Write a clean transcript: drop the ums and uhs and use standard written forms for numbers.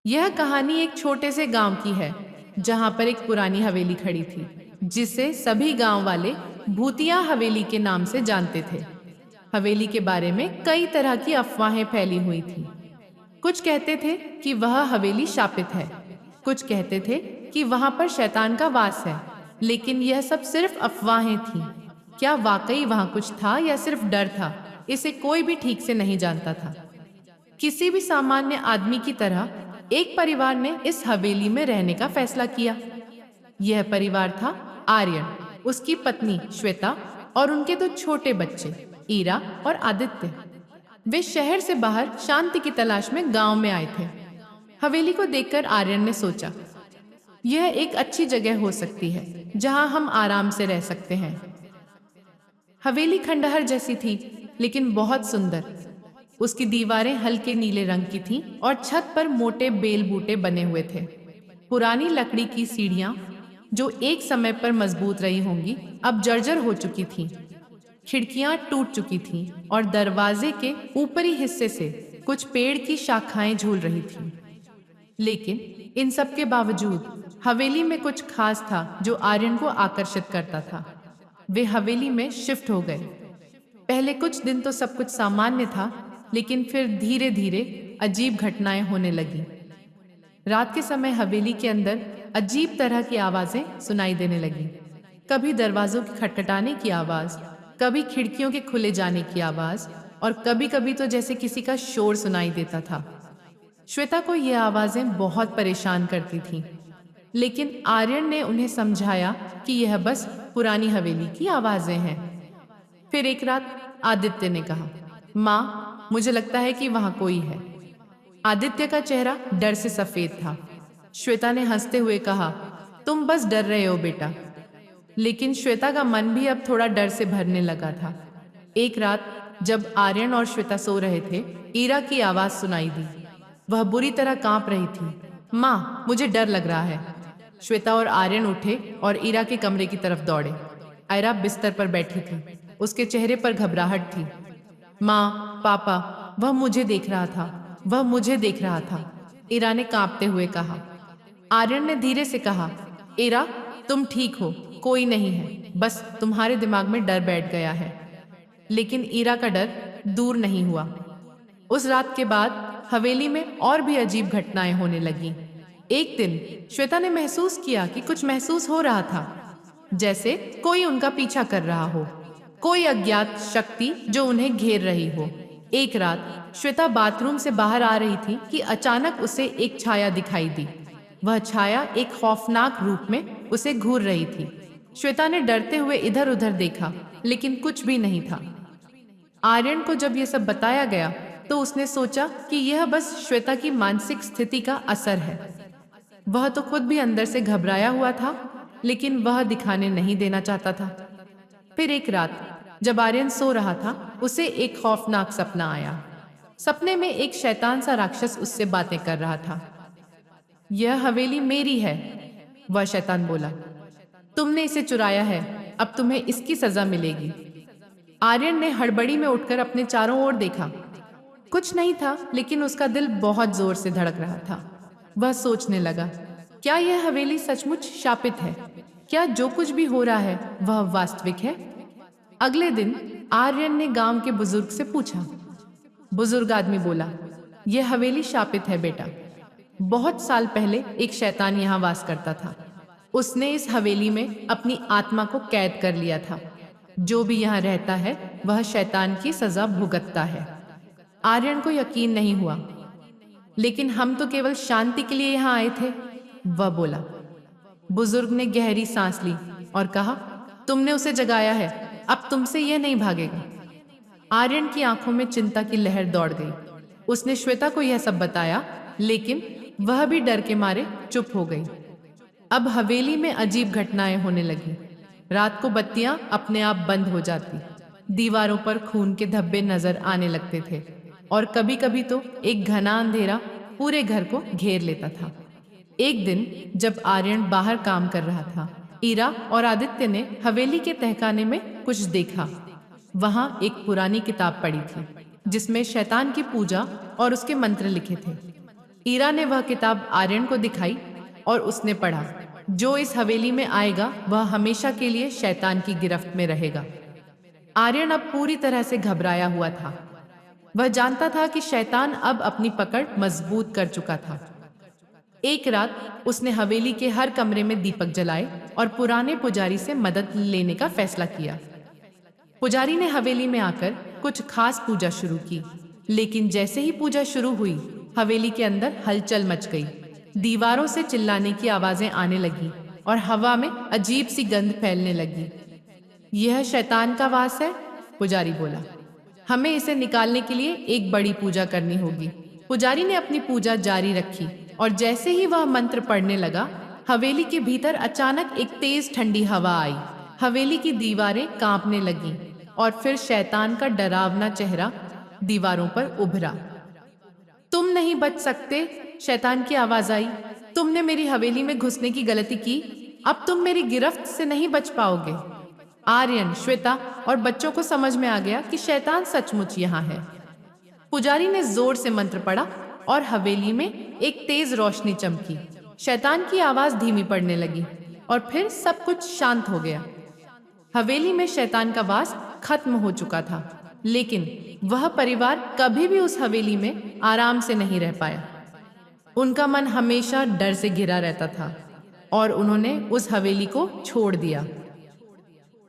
यह कहानी एक छोटे से गांव की है जहां पर एक पुरानी हवेली खड़ी थी जिसे सभी गांव वाले भूतिया हवेली के नाम से जानते थे। हवेली के बारे में कई तरह की अफवाहें फैली हुई थी। कुछ कहते थे कि वह हवेली शापित है, कुछ कहते थे कि वहां पर शैतान का वास है, लेकिन यह सब सिर्फ अफवाहें थीं। क्या वाकई वहां कुछ था या सिर्फ डर था, इसे कोई भी ठीक से नहीं जानता था। किसी भी सामान्य आदमी की तरह एक परिवार ने इस हवेली में रहने का फैसला किया। यह परिवार था आर्यन, उसकी पत्नी श्वेता और उनके दो छोटे बच्चे ईरा और आदित्य। वे शहर से बाहर शांति की तलाश में गांव में आए थे। हवेली को देखकर आर्यन ने सोचा, यह एक अच्छी जगह हो सकती है जहां हम आराम से रह सकते हैं। हवेली खंडहर जैसी थी, लेकिन बहुत सुंदर। उसकी दीवारें हल्के नीले रंग की थीं और छत पर मोटे बेल बूटे बने हुए थे। पुरानी लकड़ी की सीढ़ियां, जो एक समय पर मजबूत रही होंगी, अब जर्जर हो चुकी थीं। खिड़कियां टूट चुकी थीं और दरवाजे के ऊपरी हिस्से से कुछ पेड़ की शाखाएं झूल रही थीं। लेकिन इन सब के बावजूद हवेली में कुछ खास था जो आर्यन को आकर्षित करता था। वे हवेली में शिफ्ट हो गए। पहले कुछ दिन तो सब कुछ सामान्य था, लेकिन फिर धीरे धीरे अजीब घटनाएं होने लगी। रात के समय हवेली के अंदर अजीब तरह की आवाजें सुनाई देने लगी। कभी दरवाजों के खटखटाने की आवाज, कभी खिड़कियों के खुले जाने की आवाज, और कभी कभी तो जैसे किसी का शोर सुनाई देता था। श्वेता को यह आवाजें बहुत परेशान करती थीं, लेकिन आर्यन ने उन्हें समझाया कि यह बस पुरानी हवेली की आवाजें हैं। फिर एक रात आदित्य ने कहा, माँ, मुझे लगता है कि वहां कोई है। आदित्य का चेहरा डर से सफेद था। श्वेता ने हंसते हुए कहा, तुम बस डर रहे हो बेटा। लेकिन श्वेता का मन भी अब थोड़ा डर से भरने लगा था। एक रात जब आर्यन और श्वेता सो रहे थे, ईरा की आवाज सुनाई दी। वह बुरी तरह कांप रही थी। माँ, मुझे डर लग रहा है। श्वेता और आर्यन उठे और ईरा के कमरे की तरफ दौड़े। ईरा बिस्तर पर बैठी थी, उसके चेहरे पर घबराहट थी। माँ, पापा, वह मुझे देख रहा था, वह मुझे देख रहा था, ईरा ने कांपते हुए कहा। आर्यन ने धीरे से कहा, ईरा, तुम ठीक हो, कोई नहीं है, बस तुम्हारे दिमाग में डर बैठ गया है। लेकिन ईरा का डर दूर नहीं हुआ। उस रात के बाद हवेली में और भी अजीब घटनाएं होने लगीं। एक दिन श्वेता ने महसूस किया कि कुछ महसूस हो रहा था, जैसे कोई उनका पीछा कर रहा हो, कोई अज्ञात शक्ति जो उन्हें घेर रही हो। एक रात श्वेता बाथरूम से बाहर आ रही थी कि अचानक उसे एक छाया दिखाई दी। वह छाया एक खौफनाक रूप में उसे घूर रही थी। श्वेता ने डरते हुए इधर उधर देखा, लेकिन कुछ भी नहीं था। आर्यन को जब यह सब बताया गया तो उसने सोचा कि यह बस श्वेता की मानसिक स्थिति का असर है। वह तो खुद भी अंदर से घबराया हुआ था, लेकिन वह दिखाने नहीं देना चाहता था। फिर एक रात जब आर्यन सो रहा था, उसे एक खौफनाक सपना आया। सपने में एक शैतान सा राक्षस उससे बातें कर रहा था। यह हवेली मेरी है, वह शैतान बोला। तुमने इसे चुराया है, अब तुम्हें इसकी सजा मिलेगी। आर्यन ने हड़बड़ी में उठकर अपने चारों ओर देखा। कुछ नहीं था, लेकिन उसका दिल बहुत जोर से धड़क रहा था। वह सोचने लगा, क्या यह हवेली सचमुच शापित है? क्या जो कुछ भी हो रहा है वह वास्तविक है? अगले दिन आर्यन ने गांव के बुजुर्ग से पूछा। बुजुर्ग आदमी बोला, यह हवेली शापित है बेटा। बहुत साल पहले एक शैतान यहाँ वास करता था। उसने इस हवेली में अपनी आत्मा को कैद कर लिया था। जो भी यहाँ रहता है वह शैतान की सजा भुगतता है। आर्यन को यकीन नहीं हुआ। लेकिन हम तो केवल शांति के लिए यहाँ आए थे, वह बोला। बुजुर्ग ने गहरी सांस ली और कहा, तुमने उसे जगाया है, अब तुमसे यह नहीं भागेगा। आर्यन की आंखों में चिंता की लहर दौड़ गई। उसने श्वेता को यह सब बताया, लेकिन वह भी डर के मारे चुप हो गई। अब हवेली में अजीब घटनाएं होने लगी। रात को बत्तियां अपने आप बंद हो जाती, दीवारों पर खून के धब्बे नजर आने लगते थे, और कभी कभी तो एक घना अंधेरा पूरे घर को घेर लेता था। एक दिन जब आर्यन बाहर काम कर रहा था, ईरा और आदित्य ने हवेली के तहखाने में कुछ देखा। वहां एक पुरानी किताब पड़ी थी जिसमें शैतान की पूजा और उसके मंत्र लिखे थे। ईरा ने वह किताब आर्यन को दिखाई और उसने पढ़ा, जो इस हवेली में आएगा वह हमेशा के लिए शैतान की गिरफ्त में रहेगा। आर्यन अब पूरी तरह से घबराया हुआ था। वह जानता था कि शैतान अब अपनी पकड़ मजबूत कर चुका था। एक रात उसने हवेली के हर कमरे में दीपक जलाए और पुराने पुजारी से मदद लेने का फैसला किया। पुजारी ने हवेली में आकर कुछ खास पूजा शुरू की, लेकिन जैसे ही पूजा शुरू हुई, हवेली के अंदर हलचल मच गई। दीवारों से चिल्लाने की आवाजें आने लगी और हवा में अजीब सी गंध फैलने लगी। यह शैतान का वास है, पुजारी बोला। हमें इसे निकालने के लिए एक बड़ी पूजा करनी होगी। पुजारी ने अपनी पूजा जारी रखी और जैसे ही वह मंत्र पढ़ने लगा, हवेली के भीतर अचानक एक तेज ठंडी हवा आई। हवेली की दीवारें कांपने लगीं और फिर शैतान का डरावना चेहरा दीवारों पर उभरा। तुम नहीं बच सकते, शैतान की आवाज आई। तुमने मेरी हवेली में घुसने की गलती की, अब तुम मेरी गिरफ्त से नहीं बच पाओगे। आर्यन, श्वेता और बच्चों को समझ में आ गया कि शैतान सचमुच यहाँ है। पुजारी ने जोर से मंत्र पढ़ा और हवेली में एक तेज रोशनी चमकी। शैतान की आवाज धीमी पड़ने लगी और फिर सब कुछ शांत हो गया। हवेली में शैतान का वास खत्म हो चुका था, लेकिन वह परिवार कभी भी उस हवेली में आराम से नहीं रह पाया। उनका मन हमेशा डर से घिरा रहता था और उन्होंने उस हवेली को छोड़ दिया।